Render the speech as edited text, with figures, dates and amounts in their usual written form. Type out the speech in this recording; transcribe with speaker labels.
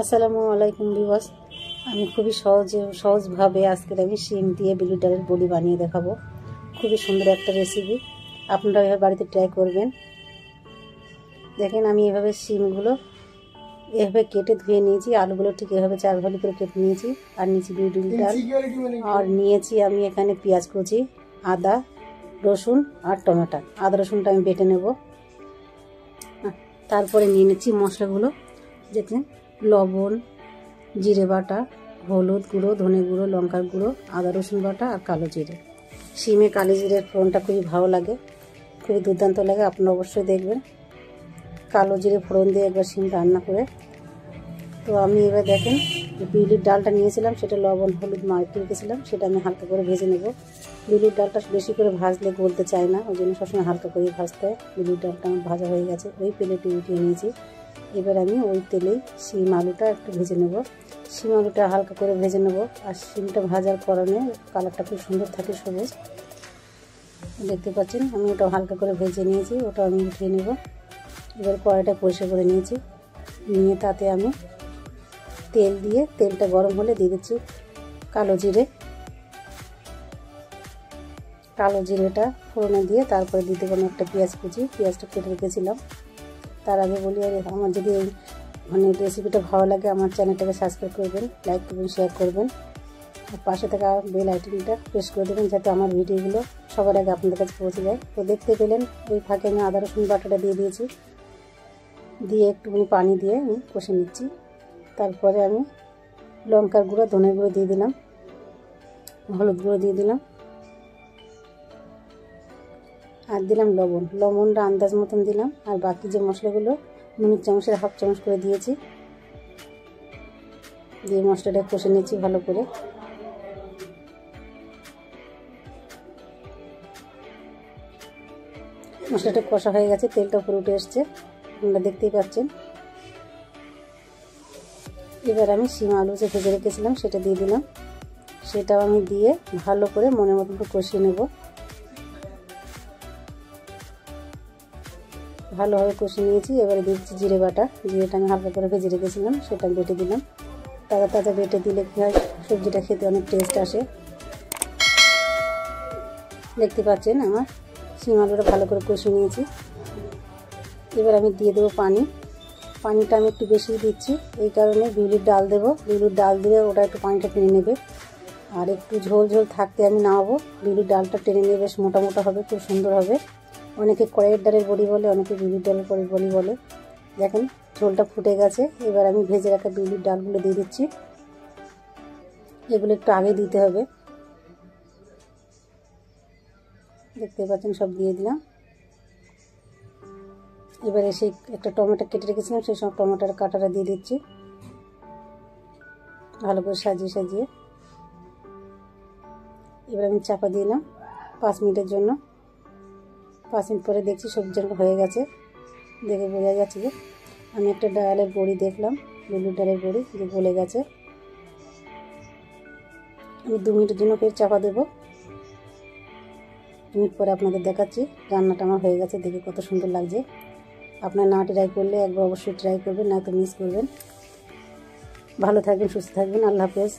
Speaker 1: আসসালামু আলাইকুম ভিউয়ার্স। আমি খুবই সহজভাবে আজকের আমি শিম দিয়ে বিউলির ডালের বড়ি বানিয়ে দেখাবো। খুবই সুন্দর একটা রেসিপি, আপনারা এভাবে বাড়িতে ট্রাই করবেন। দেখেন আমি এভাবে শিমগুলো এভাবে কেটে ধুয়ে নিয়েছি, আলুগুলো ঠিক এভাবে 4 ভালি করে কেটে নিয়েছি, আর নিয়েছি বিউলির ডাল, আর নিয়েছি আমি এখানে পেঁয়াজ কুচি, আদা রসুন আর টমেটো। আদা রসুনটা আমি বেটে নেব। তারপরে নিয়ে নিচ্ছি মশলাগুলো, দেখেন লবণ, জিরে বাটা, হলুদ গুঁড়ো, ধনে গুঁড়ো, লঙ্কার গুঁড়ো, আদা রসুন বাটা আর কালো জিরে। শিমে কালো জিরের ফোড়নটা খুবই ভালো লাগে, খুবই দুর্দান্ত লাগে, আপনারা অবশ্যই দেখবেন। কালো জিরে ফোড়ন দিয়ে একবার শিম রান্না করে। তো আমি এবার দেখেন বিউলির ডালটা নিয়েছিলাম, সেটা লবণ হলুদ মাখিয়ে রেখেছিলাম, সেটা আমি হালকা করে ভেজে নেব। বিউলির ডালটা বেশি করে ভাজলে গলতে চায় না, ওই জন্য সবসময় হালকা করে ভাজতে হয়। বিউলির ডালটা আমার ভাজা হয়ে গেছে, ওই প্লেটে উঠিয়ে নিয়েছি। এবার আমি ওই তেলেই শিম আলুটা একটু ভেজে নেব। শিম আলুটা হালকা করে ভেজে নেব, আর শিমটা ভাজার কারণে কালারটা খুব সুন্দর থাকে, সবুজ। দেখতে পাচ্ছেন আমি ওটা হালকা করে ভেজে নিয়েছি, ওটা আমি উঠিয়ে নেব। এবার কড়াইটা পরিষ্কার করে নিয়েছি, নিয়ে তাতে আমি তেল দিয়ে, তেলটা গরম হলে দিয়ে দিচ্ছি কালো জিরে। কালো জিরেটা ফোড়নে দিয়ে তারপরে দিতে পারেন একটা পেঁয়াজ কুচি, পেঁয়াজটা কেটে রেখেছিলাম। তার আগে বলি, আমার যদি এই রেসিপিটা ভালো লাগে আমার চ্যানেলটাকে সাবস্ক্রাইব করবেন, লাইক করবেন, শেয়ার করবেন, আর পাশে থাকা বেল আইকনটা প্রেস করে দেবেন যাতে আমার ভিডিওগুলো সবার আগে আপনাদের কাছে পৌঁছে যায়। তো দেখতে পেলেন ওই ফাঁকে আমি আদা রসুন বাটাটা দিয়ে দিয়েছি, দিয়ে একটুখানি পানি দিয়ে আমি কষে নিচ্ছি। তারপরে আমি লঙ্কার গুঁড়ো, ধনের গুঁড়ো দিয়ে দিলাম, হলুদ গুঁড়ো দিয়ে দিলাম, আর দিলাম লবণ। লবণটা আন্দাজ মতন দিলাম, আর বাকি যে মশলাগুলো নুনের চামচের হাফ চামচ করে দিয়েছি, দিয়ে মশলাটা কষে নিচ্ছি ভালো করে। মশলাটা কষা হয়ে গেছে, তেলটা উপরে উঠে এসছে, আপনারা দেখতেই পাচ্ছেন। এবার আমি শিম আলু যে ভেজে রেখেছিলাম সেটা দিয়ে দিলাম, সেটাও আমি দিয়ে ভালো করে মনের মতন করে কষিয়ে নেব। ভালোভাবে কষিয়ে নিয়েছি। এবারে দিচ্ছি জিরে বাটা, জিরেটা আমি হালকা করে ভেজে রেখেছিলাম, সেটা বেটে দিলাম। তাজা তাজা বেটে দিলে কী হয়, সবজিটা খেতে অনেক টেস্ট আসে। দেখতে পাচ্ছেন আমার শিম আলুটা ভালো করে কষিয়ে নিয়েছি। এবার আমি দিয়ে দেবো পানি। পানিটা আমি একটু বেশি দিচ্ছি, এই কারণে বিউলির ডাল দেবো, বিউলির ডাল দিলে ওটা একটু পানিটা টেনে নেবে, আর একটু ঝোল ঝোল থাকতে আমি নামাবো। বিউলির ডালটা টেনে নিয়ে বেশ মোটা মোটা হবে, খুব সুন্দর হবে। অনেকে কড়াইয়ের ডালের বড়ি বলে, অনেকে বিউলির ডালের বড়ি বলে। দেখেন ঝোলটা ফুটে গেছে, এবার আমি ভেজে রাখা বিউলির ডালগুলো দিয়ে দিচ্ছি। এগুলো একটু আগে দিতে হবে, দেখতে পাচ্ছেন সব দিয়ে দিলাম। এবারে সেই একটা টমেটো কেটে রেখেছিলাম, সেই সব টমেটোর কাঁটাটা দিয়ে দিচ্ছি, ভালো করে সাজিয়ে সাজিয়ে। এবার আমি চাপা দিলাম 5 মিনিটের জন্য। 5 মিনিট পরে দেখছি সবজি হয়ে গেছে, দেখে বোঝা যাচ্ছে যে আমি একটা ডালের বড়ি দেখলাম, বিউলির ডালের বড়ি যে গলে গেছে। আমি 2 মিনিটের জন্য ফের চাপা দেবো। 2 মিনিট পরে আপনাদের দেখাচ্ছি রান্নাটা আমার হয়ে গেছে, দেখে কত সুন্দর লাগছে। আপনারা না ট্রাই করলে একবার অবশ্যই ট্রাই করবেন, না তো মিস করবেন। ভালো থাকবেন, সুস্থ থাকবেন, আল্লাহ হাফেজ।